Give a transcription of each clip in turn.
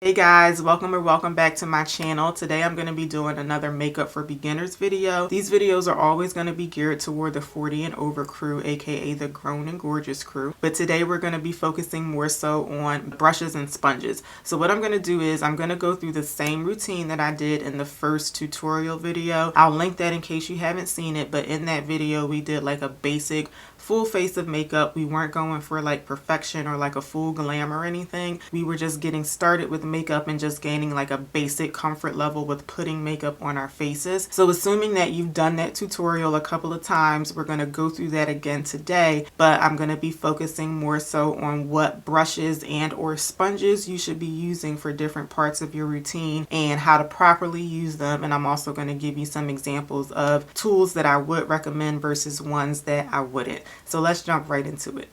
Hey guys, welcome or welcome back to my channel. Today I'm going to be doing another makeup for beginners video. These videos are always going to be geared toward the 40 and over crew, aka the grown and gorgeous crew. But today we're going to be focusing more so on brushes and sponges. So what I'm going to do is I'm going to go through the same routine that I did in the first tutorial video. I'll link that in case you haven't seen it, but in that video we did like a basic full face of makeup. We weren't going for like perfection or like a full glam or anything. We were just getting started with makeup and just gaining like a basic comfort level with putting makeup on our faces. So assuming that you've done that tutorial a couple of times, we're going to go through that again today, but I'm going to be focusing more so on what brushes and or sponges you should be using for different parts of your routine and how to properly use them. And I'm also going to give you some examples of tools that I would recommend versus ones that I wouldn't. So let's jump right into it.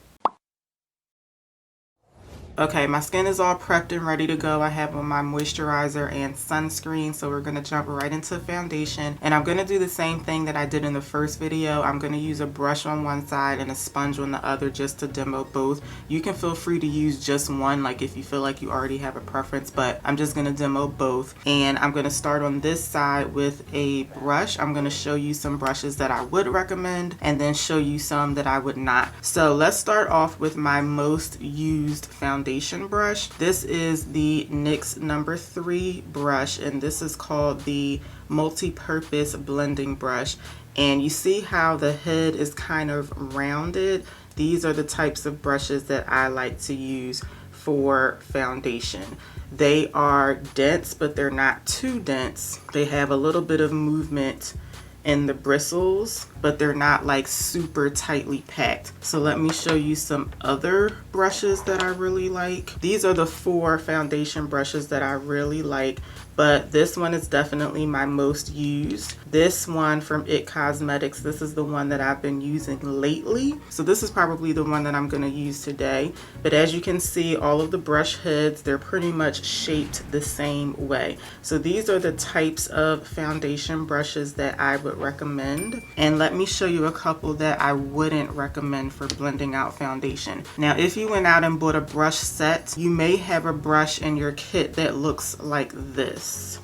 Okay, my skin is all prepped and ready to go. I have on my moisturizer and sunscreen, so we're going to jump right into foundation. And I'm going to do the same thing that I did in the first video. I'm going to use a brush on one side and a sponge on the other just to demo both. You can feel free to use just one, like if you feel like you already have a preference, but I'm just going to demo both. And I'm going to start on this side with a brush. I'm going to show you some brushes that I would recommend and then show you some that I would not. So let's start off with my most used foundation brush. This is the NYX number 3 brush, and this is called the multi-purpose blending brush. And you see how the head is kind of rounded? These are the types of brushes that I like to use for foundation. They are dense, but they're not too dense. They have a little bit of movement in the bristles, but they're not like super tightly packed. So let me show you some other brushes that I really like. These are the 4 foundation brushes that I really like, but this one is definitely my most used. This one from IT Cosmetics, this is the one that I've been using lately. So this is probably the one that I'm gonna use today. But as you can see, all of the brush heads, they're pretty much shaped the same way. So these are the types of foundation brushes that I would recommend. And let me show you a couple that I wouldn't recommend for blending out foundation. Now, if you went out and bought a brush set, you may have a brush in your kit that looks like this.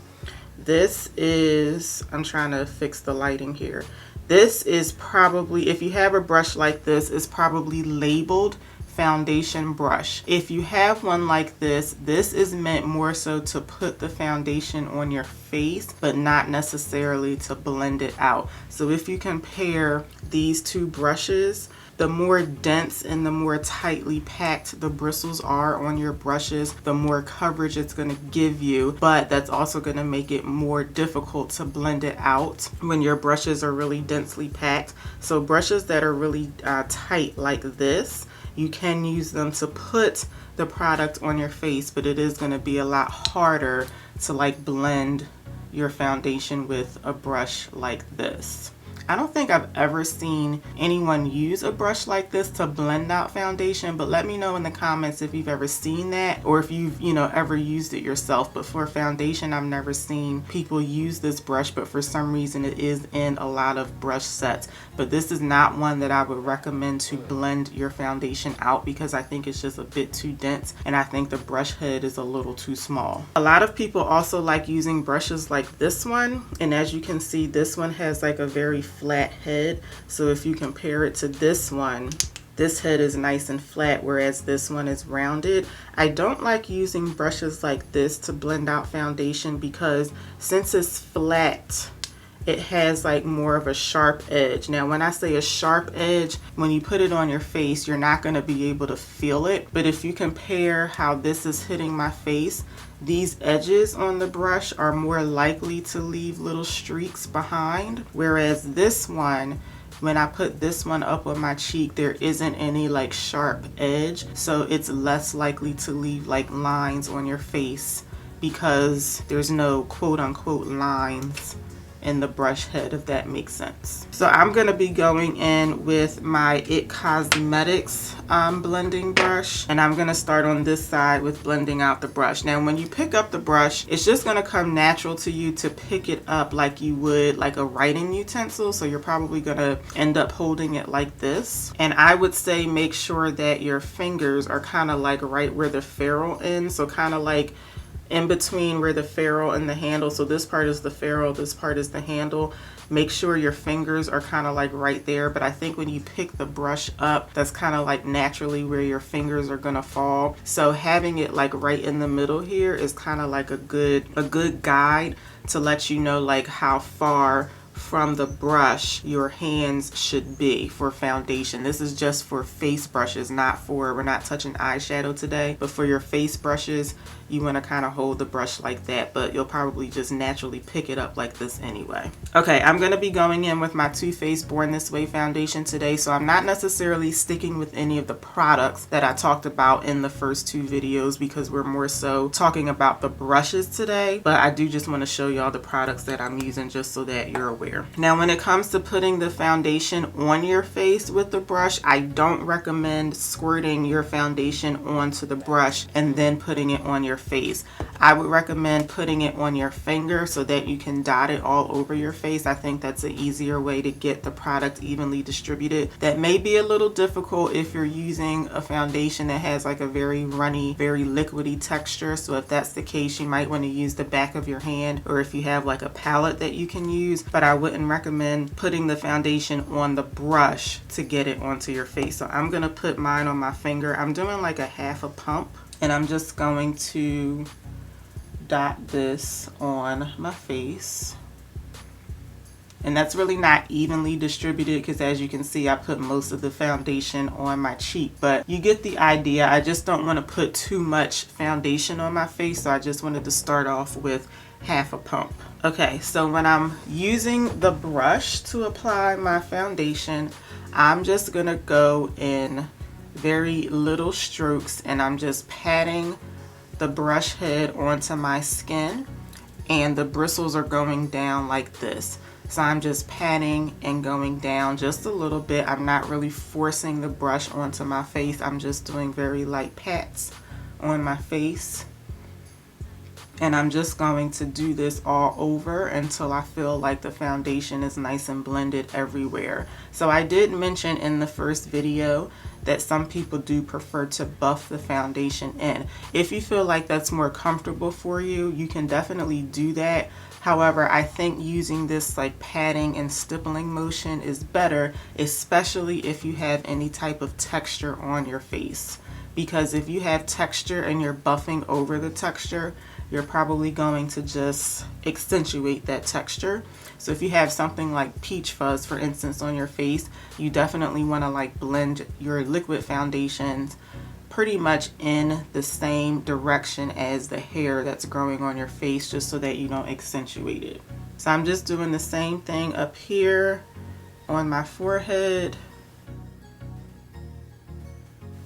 This is, I'm trying to fix the lighting here. This is probably, if you have a brush like this, is probably labeled foundation brush. If you have one like this, this is meant more so to put the foundation on your face, but not necessarily to blend it out. So if you compare these two brushes, the more dense and the more tightly packed the bristles are on your brushes, the more coverage it's going to give you, but that's also going to make it more difficult to blend it out when your brushes are really densely packed. So brushes that are really tight like this, you can use them to put the product on your face, but it is going to be a lot harder to like blend your foundation with a brush like this. I don't think I've ever seen anyone use a brush like this to blend out foundation, but let me know in the comments if you've ever seen that or if you've, ever used it yourself. But for foundation, I've never seen people use this brush, but for some reason it is in a lot of brush sets. But this is not one that I would recommend to blend your foundation out because I think it's just a bit too dense and I think the brush head is a little too small. A lot of people also like using brushes like this one, and as you can see, this one has like a very flat head. So if you compare it to this one, this head is nice and flat, whereas this one is rounded. I don't like using brushes like this to blend out foundation because since it's flat, it has like more of a sharp edge. Now when I say a sharp edge, when you put it on your face, you're not going to be able to feel it. But if you compare how this is hitting my face, these edges on the brush are more likely to leave little streaks behind, whereas this one, when I put this one up on my cheek, there isn't any like sharp edge, so it's less likely to leave like lines on your face because there's no quote-unquote lines in the brush head, if that makes sense. So I'm gonna be going in with my IT Cosmetics blending brush, and I'm gonna start on this side with blending out the brush. Now when you pick up the brush, it's just gonna come natural to you to pick it up like you would like a writing utensil, so you're probably gonna end up holding it like this. And I would say make sure that your fingers are kind of like right where the ferrule ends, so kind of like in between where the ferrule and the handle, so this part is the ferrule, this part is the handle, make sure your fingers are kind of like right there. But I think when you pick the brush up, that's kind of like naturally where your fingers are gonna fall. So having it like right in the middle here is kind of like a good guide to let you know like how far from the brush your hands should be for foundation. This is just for face brushes, we're not touching eyeshadow today, but for your face brushes, you want to kind of hold the brush like that, but you'll probably just naturally pick it up like this anyway. Okay, I'm going to be going in with my Too Faced Born This Way foundation today, so I'm not necessarily sticking with any of the products that I talked about in the first two videos because we're more so talking about the brushes today, but I do just want to show y'all the products that I'm using just so that you're aware. Now, when it comes to putting the foundation on your face with the brush, I don't recommend squirting your foundation onto the brush and then putting it on your face. I would recommend putting it on your finger so that you can dot it all over your face. I think that's an easier way to get the product evenly distributed. That may be a little difficult if you're using a foundation that has like a very runny, very liquidy texture. So if that's the case, you might want to use the back of your hand, or if you have like a palette that you can use, but I wouldn't recommend putting the foundation on the brush to get it onto your face. So I'm going to put mine on my finger. I'm doing like a half a pump, and I'm just going to dot this on my face. And that's really not evenly distributed because, as you can see, I put most of the foundation on my cheek, but you get the idea. I just don't want to put too much foundation on my face, so I just wanted to start off with half a pump. Okay, so when I'm using the brush to apply my foundation, I'm just gonna go in very little strokes, and I'm just patting the brush head onto my skin, and the bristles are going down like this. So I'm just patting and going down just a little bit. I'm not really forcing the brush onto my face. I'm just doing very light pats on my face. And I'm just going to do this all over until I feel like the foundation is nice and blended everywhere. So I did mention in the first video that some people do prefer to buff the foundation in. If you feel like that's more comfortable for you, you can definitely do that. However, I think using this like patting and stippling motion is better, especially if you have any type of texture on your face. Because if you have texture and you're buffing over the texture, you're probably going to just accentuate that texture. So if you have something like peach fuzz, for instance, on your face, you definitely want to like blend your liquid foundations pretty much in the same direction as the hair that's growing on your face, just so that you don't accentuate it. So I'm just doing the same thing up here on my forehead.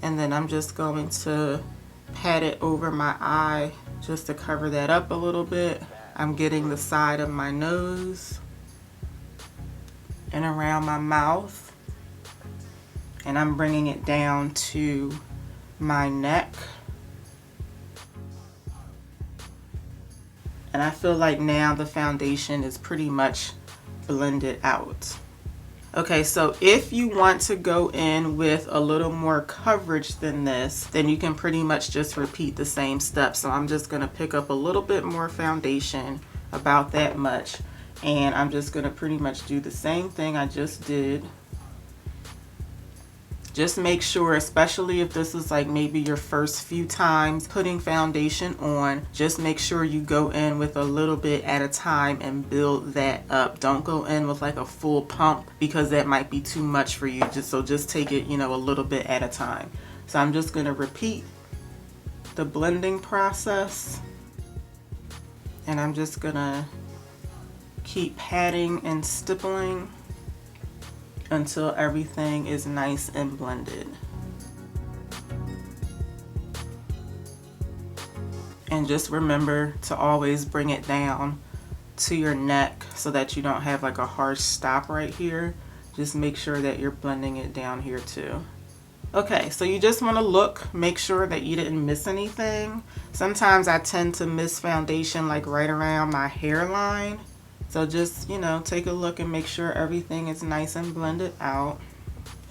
And then I'm just going to pat it over my eye just to cover that up a little bit. I'm getting the side of my nose and around my mouth, and I'm bringing it down to my neck. And I feel like now the foundation is pretty much blended out. Okay, so if you want to go in with a little more coverage than this, then you can pretty much just repeat the same steps. So I'm just gonna pick up a little bit more foundation, about that much, and I'm just gonna pretty much do the same thing I just did. Just make sure, especially if this is like maybe your first few times putting foundation on, just make sure you go in with a little bit at a time and build that up. Don't go in with like a full pump because that might be too much for you. Just take it, you know, a little bit at a time. So I'm just going to repeat the blending process, and I'm just going to keep patting and stippling until everything is nice and blended. And just remember to always bring it down to your neck so that you don't have like a harsh stop right here. Just make sure that you're blending it down here too. Okay, so you just want to look, make sure that you didn't miss anything. Sometimes I tend to miss foundation like right around my hairline. So just, you know, take a look and make sure everything is nice and blended out.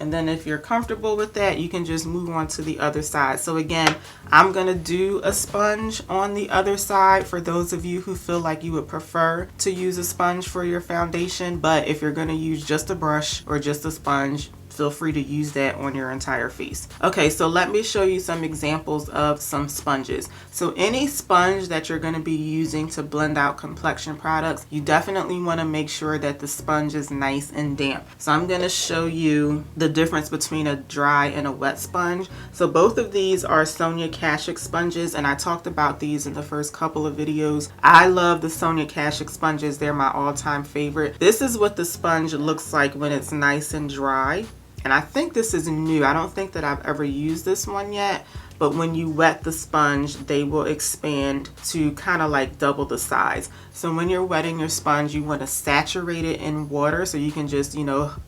And then if you're comfortable with that, you can just move on to the other side. So again, I'm going to do a sponge on the other side for those of you who feel like you would prefer to use a sponge for your foundation. But if you're going to use just a brush or just a sponge, feel free to use that on your entire face. Okay, so let me show you some examples of some sponges. So any sponge that you're going to be using to blend out complexion products, you definitely want to make sure that the sponge is nice and damp. So I'm going to show you the difference between a dry and a wet sponge. So both of these are Sonia Kashuk sponges, and I talked about these in the first couple of videos. I love the Sonia Kashuk sponges. They're my all-time favorite. This is what the sponge looks like when it's nice and dry. And I think this is new. I don't think that I've ever used this one yet. But when you wet the sponge, they will expand to kind of like double the size. So when you're wetting your sponge, you want to saturate it in water. So you can just,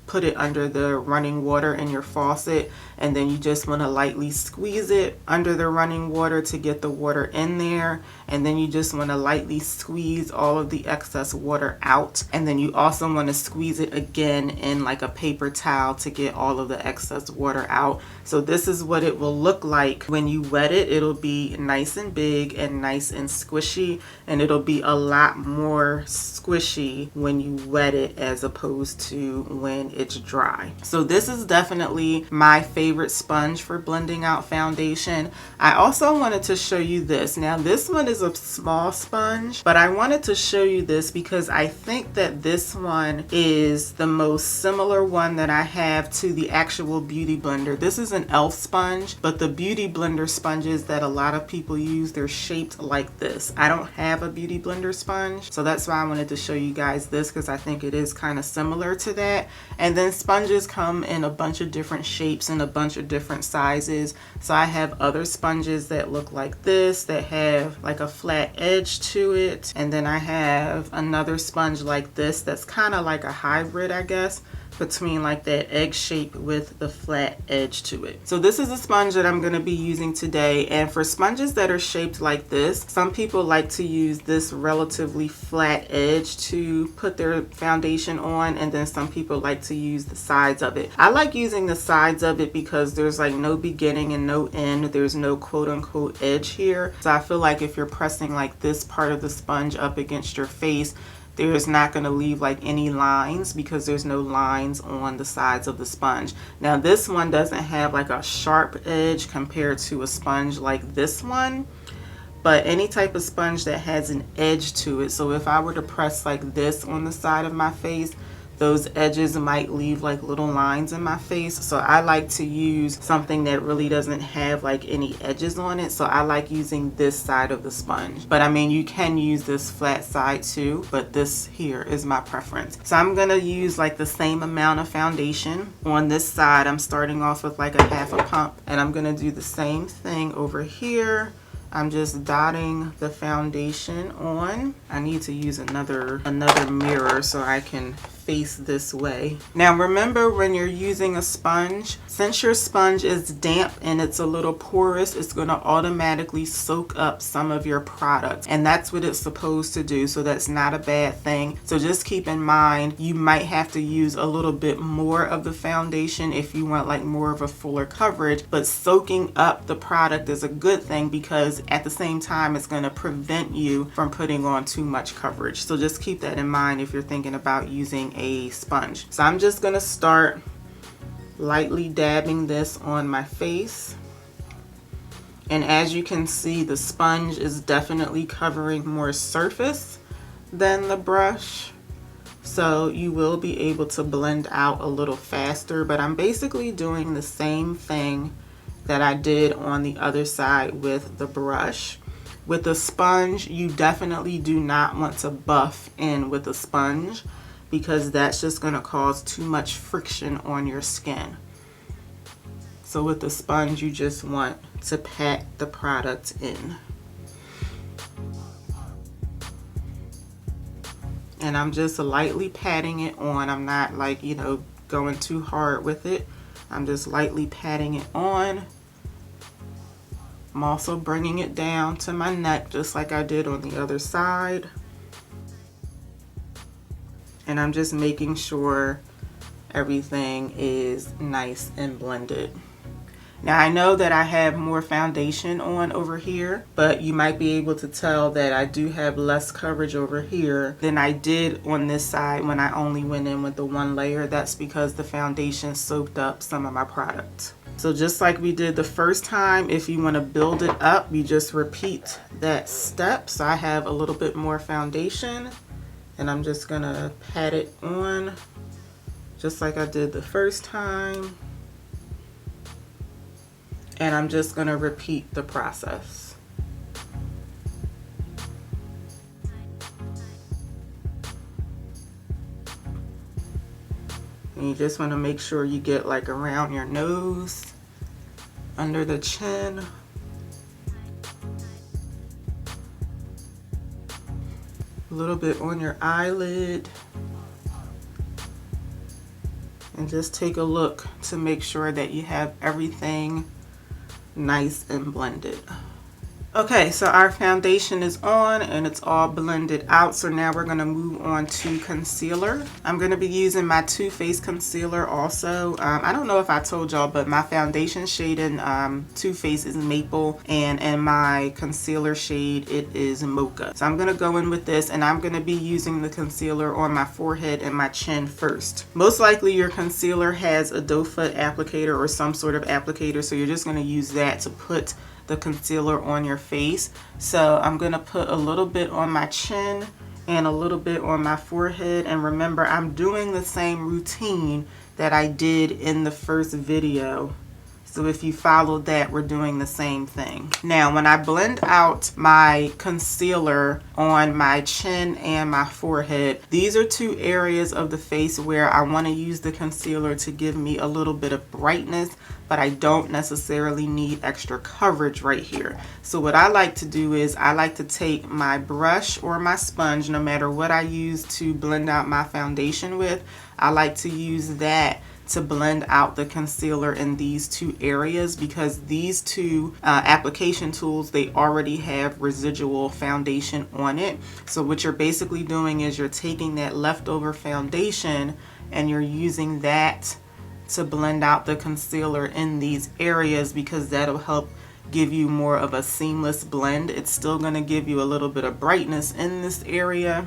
put it under the running water in your faucet. And then you just want to lightly squeeze it under the running water to get the water in there. And then you just want to lightly squeeze all of the excess water out. And then you also want to squeeze it again in like a paper towel to get all of the excess water out. So this is what it will look like when you wet it. It'll be nice and big and nice and squishy, and it'll be a lot more squishy when you wet it as opposed to when it's dry. So this is definitely my favorite sponge for blending out foundation. I also wanted to show you this. Now this one is a small sponge, but I wanted to show you this because I think that this one is the most similar one that I have to the actual Beauty Blender. This is an e.l.f. sponge, but the Beauty Blender sponges that a lot of people use, they're shaped like this. I don't have a Beauty Blender sponge, so that's why I wanted to show you guys this, because I think it is kind of similar to that. And then sponges come in a bunch of different shapes and a bunch of different sizes. So I have other sponges that look like this, that have like a flat edge to it. And then I have another sponge like this that's kind of like a hybrid, I guess, between like that egg shape with the flat edge to it. So this is a sponge that I'm going to be using today. And for sponges that are shaped like this, some people like to use this relatively flat edge to put their foundation on, and then some people like to use the sides of it. I like using the sides of it because there's like no beginning and no end. There's no quote unquote edge here. So I feel like if you're pressing like this part of the sponge up against your face, there's not going to leave like any lines because there's no lines on the sides of the sponge. Now this one doesn't have like a sharp edge compared to a sponge like this one, but any type of sponge that has an edge to it. So if I were to press like this on the side of my face, those edges might leave like little lines in my face. So I like to use something that really doesn't have like any edges on it. So I like using this side of the sponge. But I mean, you can use this flat side too, but this here is my preference. So I'm gonna use like the same amount of foundation on this side. I'm starting off with like a half a pump, and I'm gonna do the same thing over here. I'm just dotting the foundation on. I need to use another mirror so I can face this way. Now remember, when you're using a sponge, since your sponge is damp and it's a little porous, it's going to automatically soak up some of your product, and that's what it's supposed to do. So that's not a bad thing. So just keep in mind, you might have to use a little bit more of the foundation if you want like more of a fuller coverage, but soaking up the product is a good thing because at the same time it's going to prevent you from putting on too much coverage. So just keep that in mind if you're thinking about using a sponge. So I'm just going to start lightly dabbing this on my face, and as you can see, the sponge is definitely covering more surface than the brush, so you will be able to blend out a little faster. But I'm basically doing the same thing that I did on the other side with the brush. With the sponge, you definitely do not want to buff in with a sponge because that's just going to cause too much friction on your skin. So with the sponge, you just want to pat the product in. And I'm just lightly patting it on. I'm not like, going too hard with it. I'm just lightly patting it on. I'm also bringing it down to my neck just like I did on the other side. And I'm just making sure everything is nice and blended. Now I know that I have more foundation on over here, but you might be able to tell that I do have less coverage over here than I did on this side when I only went in with the one layer. That's because the foundation soaked up some of my product. So just like we did the first time, if you want to build it up, you just repeat that step. So I have a little bit more foundation and I'm just gonna pat it on just like I did the first time. And I'm just going to repeat the process. And you just want to make sure you get like around your nose, under the chin. A little bit on your eyelid. And just take a look to make sure that you have everything nice and blended. Okay, so our foundation is on and it's all blended out. So now we're going to move on to concealer. I'm going to be using my Too Faced concealer also. I don't know if I told y'all, but my foundation shade in Too Faced is Maple, and in my concealer shade it is Mocha. So I'm going to go in with this, and I'm going to be using the concealer on my forehead and my chin first. Most likely your concealer has a doe foot applicator or some sort of applicator, so you're just going to use that to put the concealer on your face. So I'm gonna put a little bit on my chin and a little bit on my forehead, and remember I'm doing the same routine that I did in the first video. So if you followed that, we're doing the same thing. Now when I blend out my concealer on my chin and my forehead, these are two areas of the face where I want to use the concealer to give me a little bit of brightness, but I don't necessarily need extra coverage right here. So what I like to do is I like to take my brush or my sponge, no matter what I use to blend out my foundation with, I like to use that to blend out the concealer in these two areas, because these two application tools, they already have residual foundation on it. So what you're basically doing is you're taking that leftover foundation and you're using that to blend out the concealer in these areas, because that'll help give you more of a seamless blend. It's still going to give you a little bit of brightness in this area,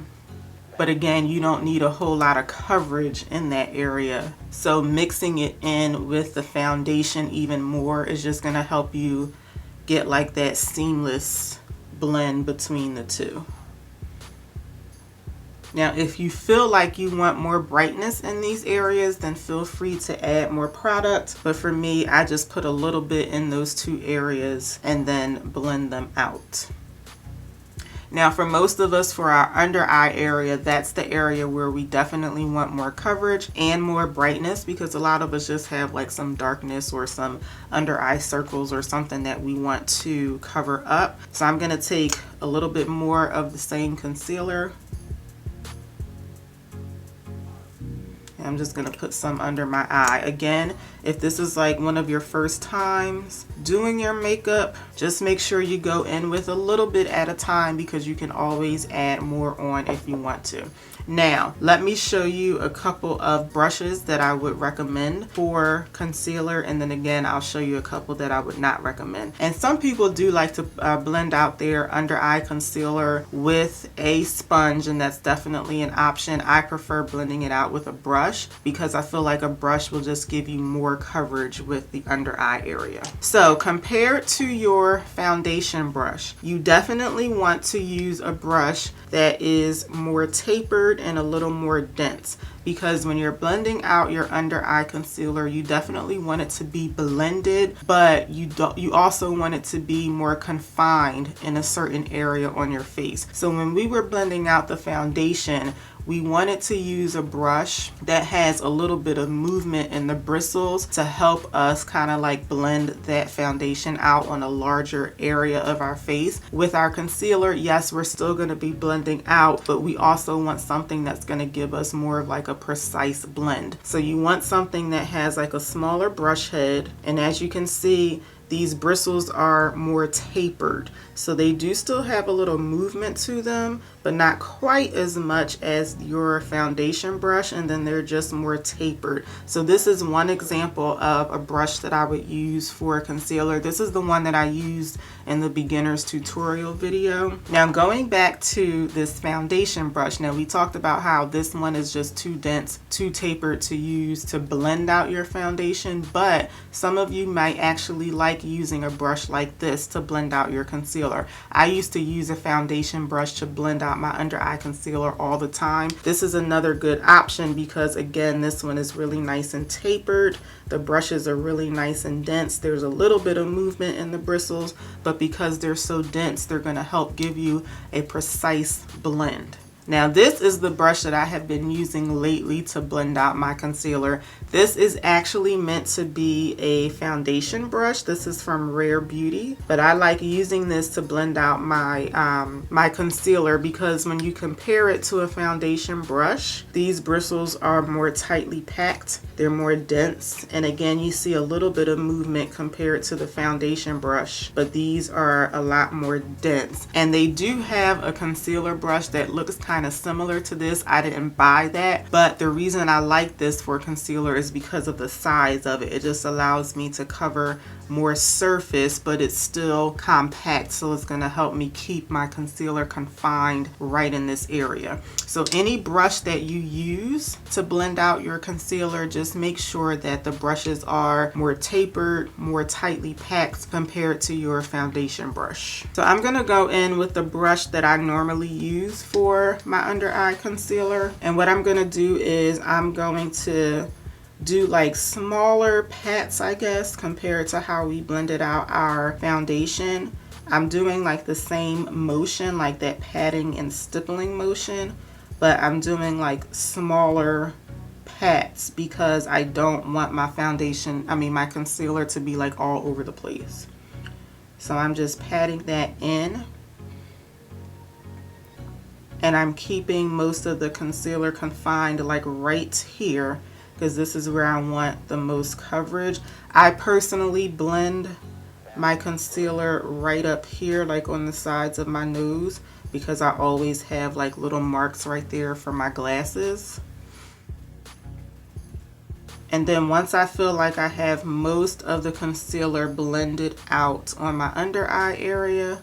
but again, you don't need a whole lot of coverage in that area. So mixing it in with the foundation even more is just going to help you get like that seamless blend between the two. Now, if you feel like you want more brightness in these areas, then feel free to add more product. But for me, I just put a little bit in those two areas and then blend them out. Now for most of us, for our under eye area, that's the area where we definitely want more coverage and more brightness, because a lot of us just have like some darkness or some under eye circles or something that we want to cover up. So I'm going to take a little bit more of the same concealer. I'm just going to put some under my eye. Again, if this is like one of your first times doing your makeup, just make sure you go in with a little bit at a time, because you can always add more on if you want to. Now, let me show you a couple of brushes that I would recommend for concealer, and then again, I'll show you a couple that I would not recommend. And some people do like to blend out their under eye concealer with a sponge, and that's definitely an option. I prefer blending it out with a brush, because I feel like a brush will just give you more coverage with the under eye area. So compared to your foundation brush, you definitely want to use a brush that is more tapered and a little more dense, because when you're blending out your under eye concealer, you definitely want it to be blended, but you also want it to be more confined in a certain area on your face. So when we were blending out the foundation, we wanted to use a brush that has a little bit of movement in the bristles to help us kind of like blend that foundation out on a larger area of our face. With our concealer, yes, we're still going to be blending out, but we also want something that's going to give us more of like a precise blend. So you want something that has like a smaller brush head, and as you can see, these bristles are more tapered. So they do still have a little movement to them, but not quite as much as your foundation brush, and then they're just more tapered. So this is one example of a brush that I would use for concealer. This is the one that I used in the beginner's tutorial video. Now going back to this foundation brush, now we talked about how this one is just too dense, too tapered to use to blend out your foundation, but some of you might actually like using a brush like this to blend out your concealer. I used to use a foundation brush to blend out my under eye concealer all the time. This is another good option because again, this one is really nice and tapered. The brushes are really nice and dense. There's a little bit of movement in the bristles, but because they're so dense, they're going to help give you a precise blend. Now this is the brush that I have been using lately to blend out my concealer. This is actually meant to be a foundation brush. This is from Rare Beauty, but I like using this to blend out my my concealer because when you compare it to a foundation brush, these bristles are more tightly packed. They're more dense, and again, you see a little bit of movement compared to the foundation brush, but these are a lot more dense. And they do have a concealer brush that looks kind of similar to this. I didn't buy that, but the reason I like this for concealer is because of the size of it. It just allows me to cover more surface, but it's still compact, so it's going to help me keep my concealer confined right in this area. So any brush that you use to blend out your concealer, just make sure that the brushes are more tapered, more tightly packed compared to your foundation brush. So I'm going to go in with the brush that I normally use for my under eye concealer, and what I'm going to do is I'm going to do like smaller pats, I guess, compared to how we blended out our foundation. I'm doing like the same motion, like that patting and stippling motion, but I'm doing like smaller pats because I don't want my my concealer to be like all over the place. So I'm just patting that in, and I'm keeping most of the concealer confined like right here, because this is where I want the most coverage. I personally blend my concealer right up here, like on the sides of my nose, because I always have like little marks right there for my glasses. And then once I feel like I have most of the concealer blended out on my under eye area,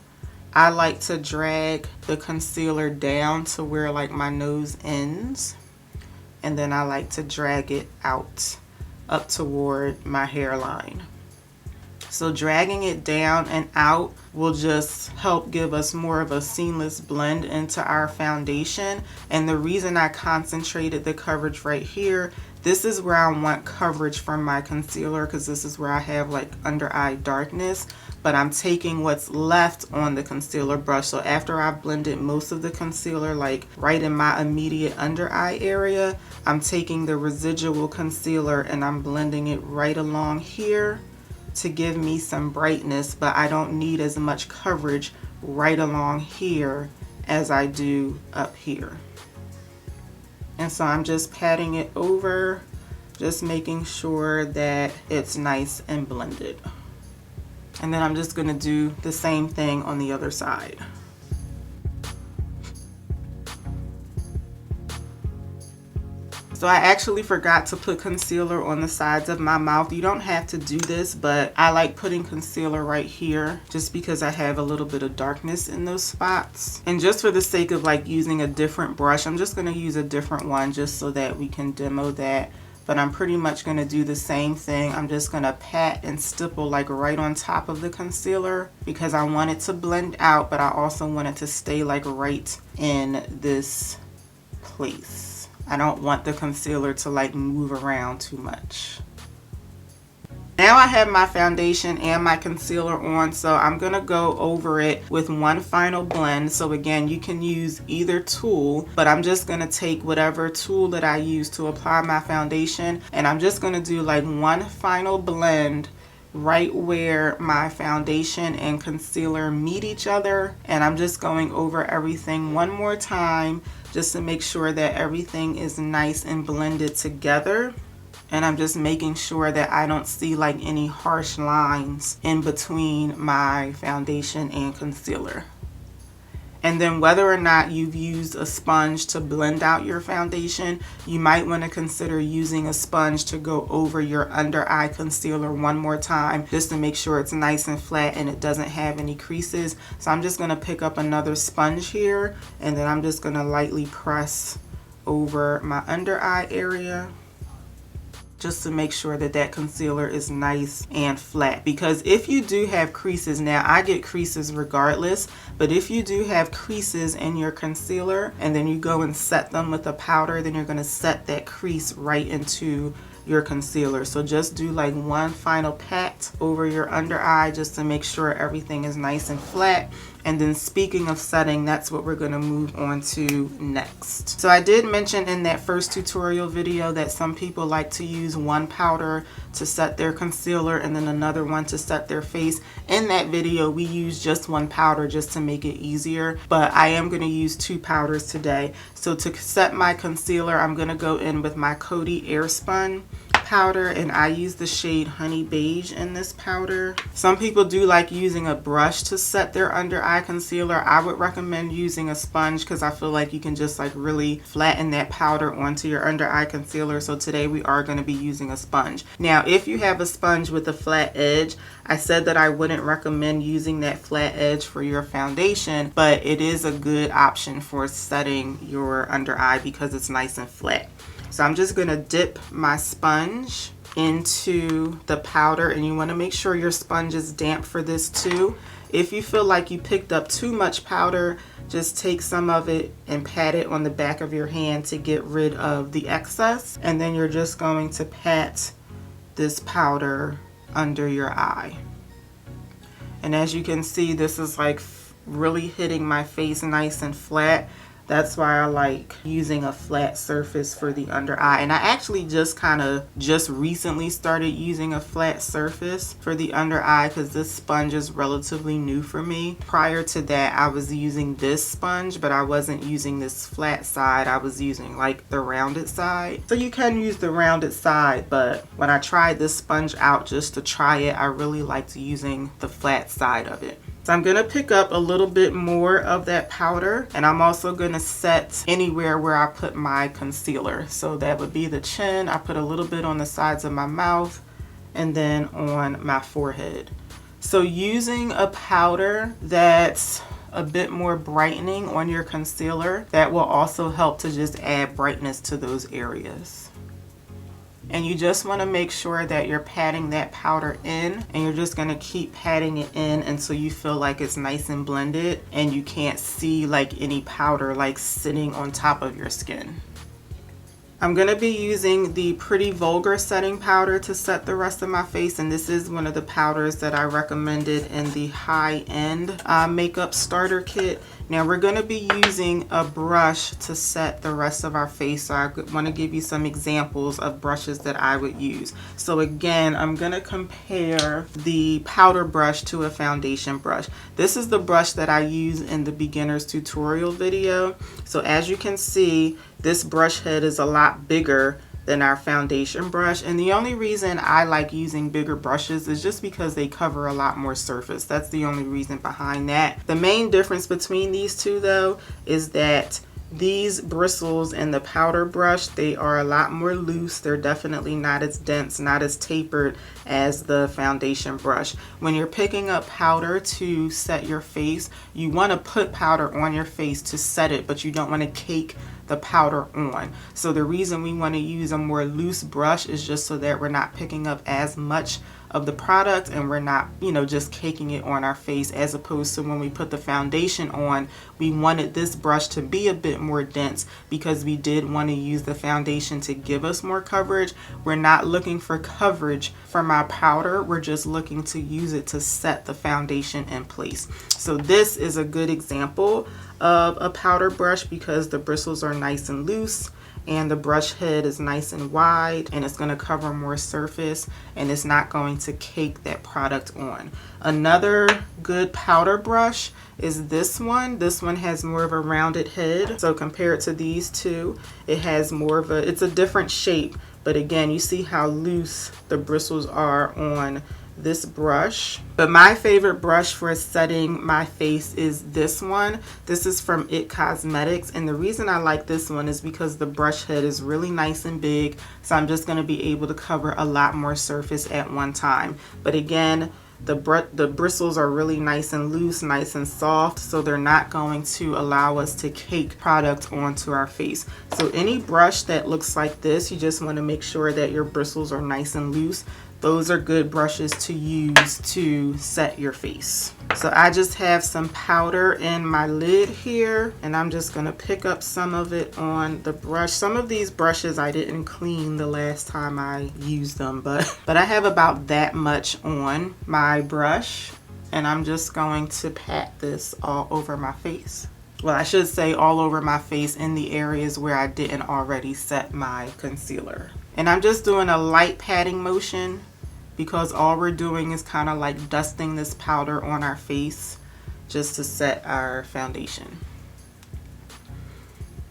I like to drag the concealer down to where like my nose ends. And then I like to drag it out up toward my hairline. So dragging it down and out will just help give us more of a seamless blend into our foundation. And the reason I concentrated the coverage right here, this is where I want coverage from my concealer, because this is where I have like under eye darkness. But I'm taking what's left on the concealer brush. So after I've blended most of the concealer like right in my immediate under eye area, I'm taking the residual concealer and I'm blending it right along here to give me some brightness, but I don't need as much coverage right along here as I do up here. And so I'm just patting it over, just making sure that it's nice and blended. And then I'm just going to do the same thing on the other side. So I actually forgot to put concealer on the sides of my mouth. You don't have to do this, but I like putting concealer right here just because I have a little bit of darkness in those spots. And just for the sake of like using a different brush, I'm just going to use a different one just so that we can demo that. But I'm pretty much going to do the same thing. I'm just going to pat and stipple like right on top of the concealer because I want it to blend out, but I also want it to stay like right in this place. I don't want the concealer to like move around too much. Now I have my foundation and my concealer on, so I'm going to go over it with one final blend. So again, you can use either tool, but I'm just going to take whatever tool that I use to apply my foundation, and I'm just going to do like one final blend right where my foundation and concealer meet each other. And I'm just going over everything one more time just to make sure that everything is nice and blended together. And I'm just making sure that I don't see like any harsh lines in between my foundation and concealer. And then whether or not you've used a sponge to blend out your foundation, you might want to consider using a sponge to go over your under eye concealer one more time, just to make sure it's nice and flat and it doesn't have any creases. So I'm just going to pick up another sponge here, and then I'm just going to lightly press over my under eye area, just to make sure that that concealer is nice and flat. Because if you do have creases, now I get creases regardless, but if you do have creases in your concealer and then you go and set them with a powder, then you're going to set that crease right into your concealer. So just do like one final pat over your under eye just to make sure everything is nice and flat. And then speaking of setting, that's what we're going to move on to next. So I did mention in that first tutorial video that some people like to use one powder to set their concealer and then another one to set their face. In that video, we used just one powder just to make it easier, but I am going to use two powders today. So to set my concealer, I'm going to go in with my Coty Airspun powder, and I use the shade Honey Beige in this powder. Some people do like using a brush to set their under eye concealer. I would recommend using a sponge because I feel like you can just like really flatten that powder onto your under eye concealer. So today we are going to be using a sponge. Now if you have a sponge with a flat edge, I said that I wouldn't recommend using that flat edge for your foundation, but it is a good option for setting your under eye because it's nice and flat. So I'm just going to dip my sponge into the powder, and you want to make sure your sponge is damp for this too. If you feel like you picked up too much powder, just take some of it and pat it on the back of your hand to get rid of the excess. And then you're just going to pat this powder under your eye. And as you can see, this is like really hitting my face nice and flat. That's why I like using a flat surface for the under eye. And I actually just recently started using a flat surface for the under eye because this sponge is relatively new for me. Prior to that, I was using this sponge, but I wasn't using this flat side. I was using like the rounded side. So you can use the rounded side, but when I tried this sponge out just to try it, I really liked using the flat side of it. So I'm going to pick up a little bit more of that powder, and I'm also going to set anywhere where I put my concealer. So that would be the chin. I put a little bit on the sides of my mouth and then on my forehead. So using a powder that's a bit more brightening on your concealer, that will also help to just add brightness to those areas. And you just want to make sure that you're patting that powder in, and you're just going to keep patting it in until you feel like it's nice and blended and you can't see like any powder like sitting on top of your skin. I'm going to be using the Pretty Vulgar setting powder to set the rest of my face, and this is one of the powders that I recommended in the high-end makeup starter kit. Now we're going to be using a brush to set the rest of our face, so I want to give you some examples of brushes that I would use. So again, I'm going to compare the powder brush to a foundation brush. This is the brush that I use in the beginner's tutorial video. So as you can see, this brush head is a lot bigger than our foundation brush, and the only reason I like using bigger brushes is just because they cover a lot more surface. That's the only reason behind that. The main difference between these two though is that these bristles in the powder brush, they are a lot more loose. They're definitely not as dense, not as tapered as the foundation brush. When you're picking up powder to set your face, you want to put powder on your face to set it, but you don't want to cake the powder on. So the reason we want to use a more loose brush is just so that we're not picking up as much of the product and we're not, you know, just caking it on our face, as opposed to when we put the foundation on, we wanted this brush to be a bit more dense because we did want to use the foundation to give us more coverage. We're not looking for coverage from our powder, we're just looking to use it to set the foundation in place. So this is a good example of a powder brush because the bristles are nice and loose and the brush head is nice and wide, and it's going to cover more surface, and it's not going to cake that product on. Another good powder brush is this one. This one has more of a rounded head, so compared to these two, it has more of a, it's a different shape, but again, you see how loose the bristles are on this brush. But my favorite brush for setting my face is this one. This is from It Cosmetics, and the reason I like this one is because the brush head is really nice and big, so I'm just going to be able to cover a lot more surface at one time. But again, the bristles are really nice and loose, nice and soft, so they're not going to allow us to cake product onto our face. So any brush that looks like this, you just want to make sure that your bristles are nice and loose. Those are good brushes to use to set your face. So I just have some powder in my lid here, and I'm just going to pick up some of it on the brush. Some of these brushes I didn't clean the last time I used them, but I have about that much on my brush, and I'm just going to pat this all over my face. Well, I should say all over my face in the areas where I didn't already set my concealer. And I'm just doing a light patting motion because all we're doing is kind of like dusting this powder on our face just to set our foundation.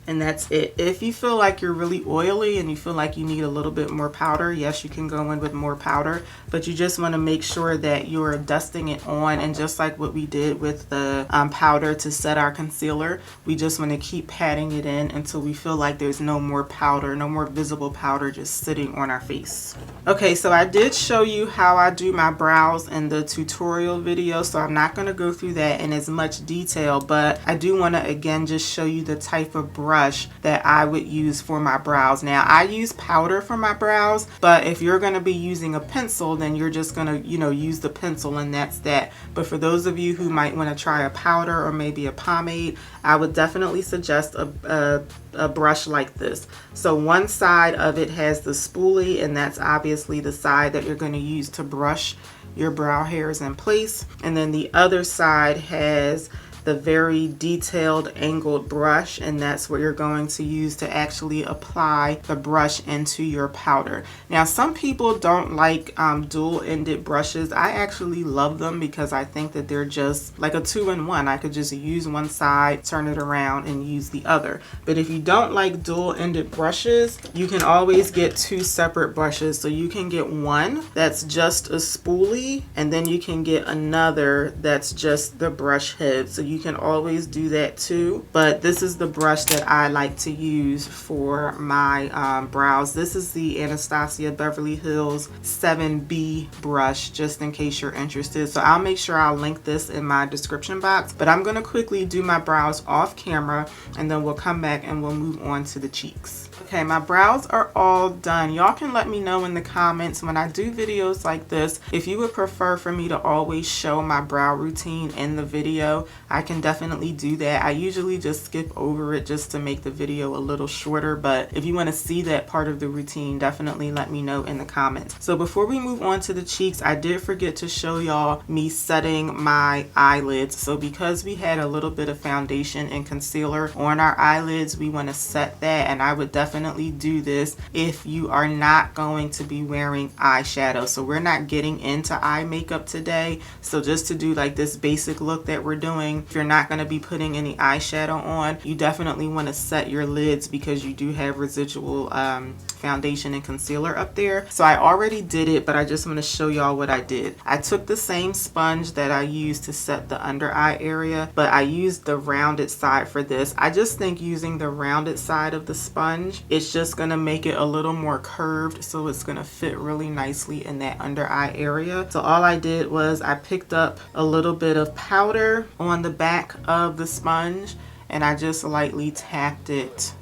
And that's it. If you feel like you're really oily and you feel like you need a little bit more powder, yes, you can go in with more powder, but you just want to make sure that you're dusting it on. And just like what we did with the powder to set our concealer, we just want to keep patting it in until we feel like there's no more powder, no more visible powder just sitting on our face. Okay, so I did show you how I do my brows in the tutorial video, so I'm not going to go through that in as much detail, but I do want to again just show you the type of brush that I would use for my brows. Now, I use powder for my brows, but if you're going to be using a pencil, then you're just going to, use the pencil, and that's that. But for those of you who might want to try a powder or maybe a pomade, I would definitely suggest a brush like this. So one side of it has the spoolie, and that's obviously the side that you're going to use to brush your brow hairs in place. And then the other side has the very detailed angled brush, and that's what you're going to use to actually apply the brush into your powder. Now, some people don't like dual-ended brushes. I actually love them because I think that they're just like a two-in-one. I could just use one side, turn it around, and use the other. But if you don't like dual-ended brushes, you can always get two separate brushes. So you can get one that's just a spoolie, and then you can get another that's just the brush head. So you can always do that too, but this is the brush that I like to use for my brows. This is the Anastasia Beverly Hills 7B brush, just in case you're interested. So I'll make sure I'll link this in my description box, but I'm going to quickly do my brows off camera, and then we'll come back and we'll move on to the cheeks. Okay, my brows are all done. Y'all can let me know in the comments when I do videos like this if you would prefer for me to always show my brow routine in the video. I can definitely do that. I usually just skip over it just to make the video a little shorter, but if you want to see that part of the routine, definitely let me know in the comments. So before we move on to the cheeks, I did forget to show y'all me setting my eyelids. So because we had a little bit of foundation and concealer on our eyelids, we want to set that, and I would definitely do this if you are not going to be wearing eyeshadow. So we're not getting into eye makeup today, so just to do like this basic look that we're doing, if you're not going to be putting any eyeshadow on, you definitely want to set your lids because you do have residual foundation and concealer up there. So I already did it, but I just want to show y'all what I did. I took the same sponge that I used to set the under eye area, but I used the rounded side for this. I just think using the rounded side of the sponge, it's just going to make it a little more curved, so it's going to fit really nicely in that under eye area. So all I did was I picked up a little bit of powder on the back of the sponge, and I just lightly tapped it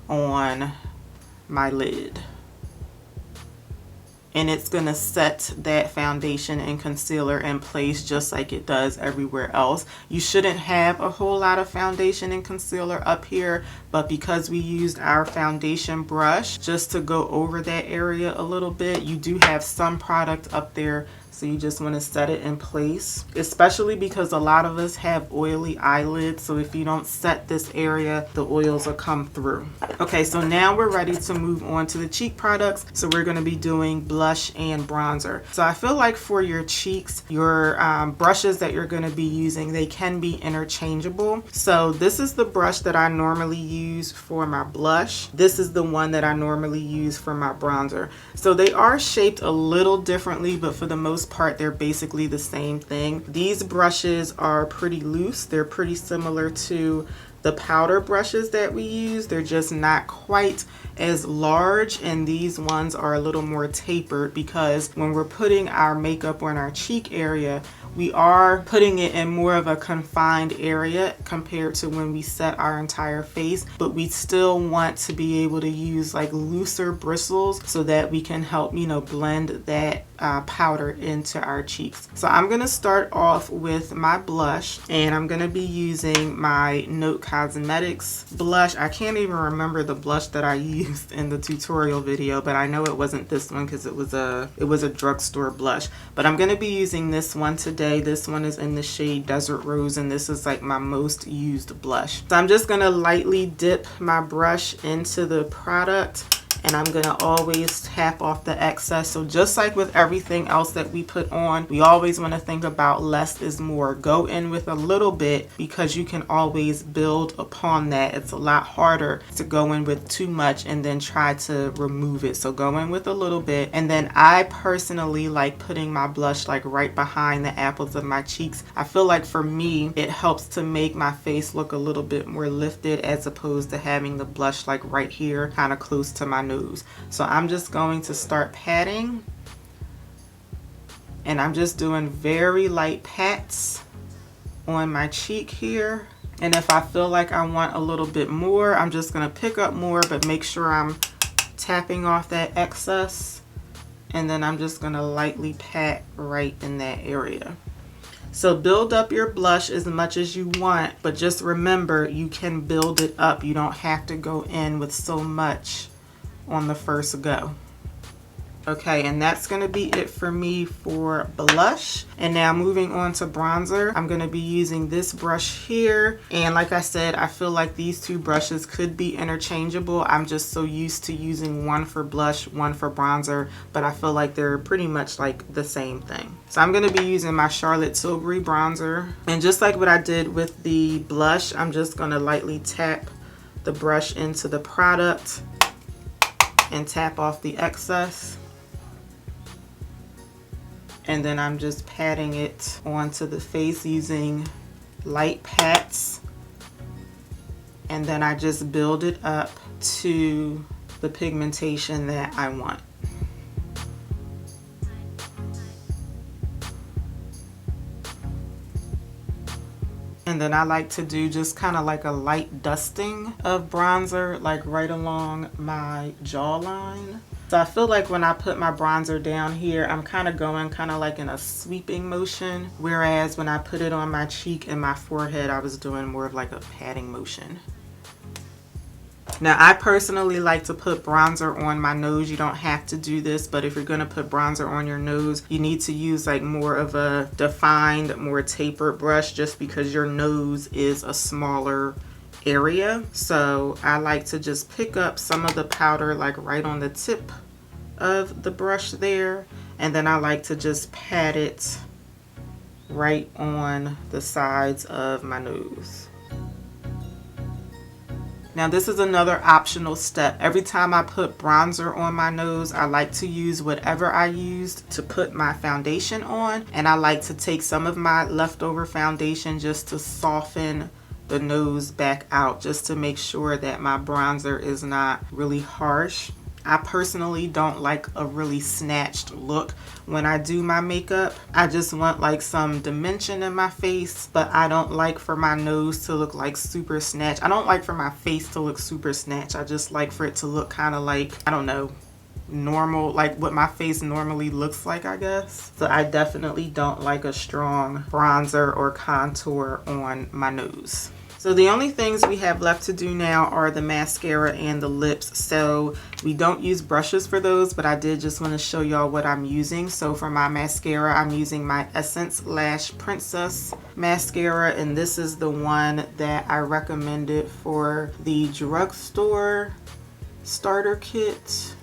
on my lid. And it's going to set that foundation and concealer in place just like it does everywhere else. You shouldn't have a whole lot of foundation and concealer up here, but because we used our foundation brush just to go over that area a little bit, you do have some product up there So you just want to set it in place, especially because a lot of us have oily eyelids. So if you don't set this area, the oils will come through. Okay, so now we're ready to move on to the cheek products. So we're going to be doing blush and bronzer. So I feel like for your cheeks, your brushes that you're going to be using, they can be interchangeable. So this is the brush that I normally use for my blush. This is the one that I normally use for my bronzer. So they are shaped a little differently, but for the most part, they're basically the same thing. These brushes are pretty loose. They're pretty similar to the powder brushes that we use. They're just not quite as large, and these ones are a little more tapered because when we're putting our makeup on our cheek area, we are putting it in more of a confined area compared to when we set our entire face, but we still want to be able to use like looser bristles so that we can help, you know, blend that powder into our cheeks. So I'm gonna start off with my blush, and I'm gonna be using my Note Cosmetics blush. I can't even remember the blush that I used in the tutorial video, but I know it wasn't this one because it was a drugstore blush. But I'm gonna be using this one today. This one is in the shade Desert Rose, and this is like my most used blush. So I'm just gonna lightly dip my brush into the product, and I'm gonna always tap off the excess. So just like with everything else that we put on, we always want to think about less is more. Go in with a little bit because you can always build upon that. It's a lot harder to go in with too much and then try to remove it. So go in with a little bit, and then I personally like putting my blush like right behind the apples of my cheeks. I feel like for me, it helps to make my face look a little bit more lifted as opposed to having the blush like right here kind of close to my nose. So I'm just going to start patting, and I'm just doing very light pats on my cheek here. And if I feel like I want a little bit more, I'm just going to pick up more, but make sure I'm tapping off that excess, and then I'm just going to lightly pat right in that area. So build up your blush as much as you want, but just remember you can build it up. You don't have to go in with so much on the first go. Okay, and that's going to be it for me for blush. And now moving on to bronzer, I'm going to be using this brush here. And like I said, I feel like these two brushes could be interchangeable. I'm just so used to using one for blush, one for bronzer, but I feel like they're pretty much like the same thing. So I'm going to be using my Charlotte Tilbury bronzer. And just like what I did with the blush, I'm just going to lightly tap the brush into the product and tap off the excess. And then I'm just patting it onto the face using light pats. And then I just build it up to the pigmentation that I want. And then I like to do just kind of like a light dusting of bronzer, like right along my jawline. So I feel like when I put my bronzer down here, I'm kind of going kind of like in a sweeping motion. Whereas when I put it on my cheek and my forehead, I was doing more of like a patting motion. Now, I personally like to put bronzer on my nose. You don't have to do this, but if you're going to put bronzer on your nose, you need to use like more of a defined, more tapered brush just because your nose is a smaller area. So I like to just pick up some of the powder like right on the tip of the brush there, and then I like to just pat it right on the sides of my nose. Now this is another optional step. Every time I put bronzer on my nose, I like to use whatever I used to put my foundation on, and I like to take some of my leftover foundation just to soften the nose back out, just to make sure that my bronzer is not really harsh. I personally don't like a really snatched look when I do my makeup. I just want like some dimension in my face, but I don't like for my nose to look like super snatched. I don't like for my face to look super snatched. I just like for it to look kind of like, I don't know, normal, like what my face normally looks like, I guess. So I definitely don't like a strong bronzer or contour on my nose. So the only things we have left to do now are the mascara and the lips. So we don't use brushes for those, but I did just want to show y'all what I'm using. So for my mascara, I'm using my Essence Lash Princess mascara, and this is the one that I recommended for the drugstore starter kit.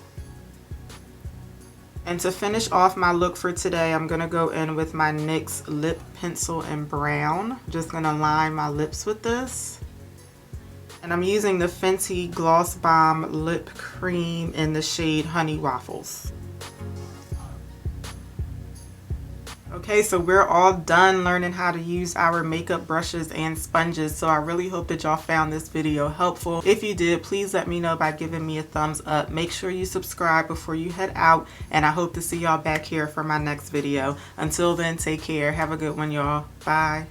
And to finish off my look for today, I'm going to go in with my NYX lip pencil in brown. Just going to line my lips with this. And I'm using the Fenty Gloss Bomb Lip Cream in the shade Honey Waffles. Okay, so we're all done learning how to use our makeup brushes and sponges. So I really hope that y'all found this video helpful. If you did, please let me know by giving me a thumbs up. Make sure you subscribe before you head out. And I hope to see y'all back here for my next video. Until then, take care. Have a good one, y'all. Bye.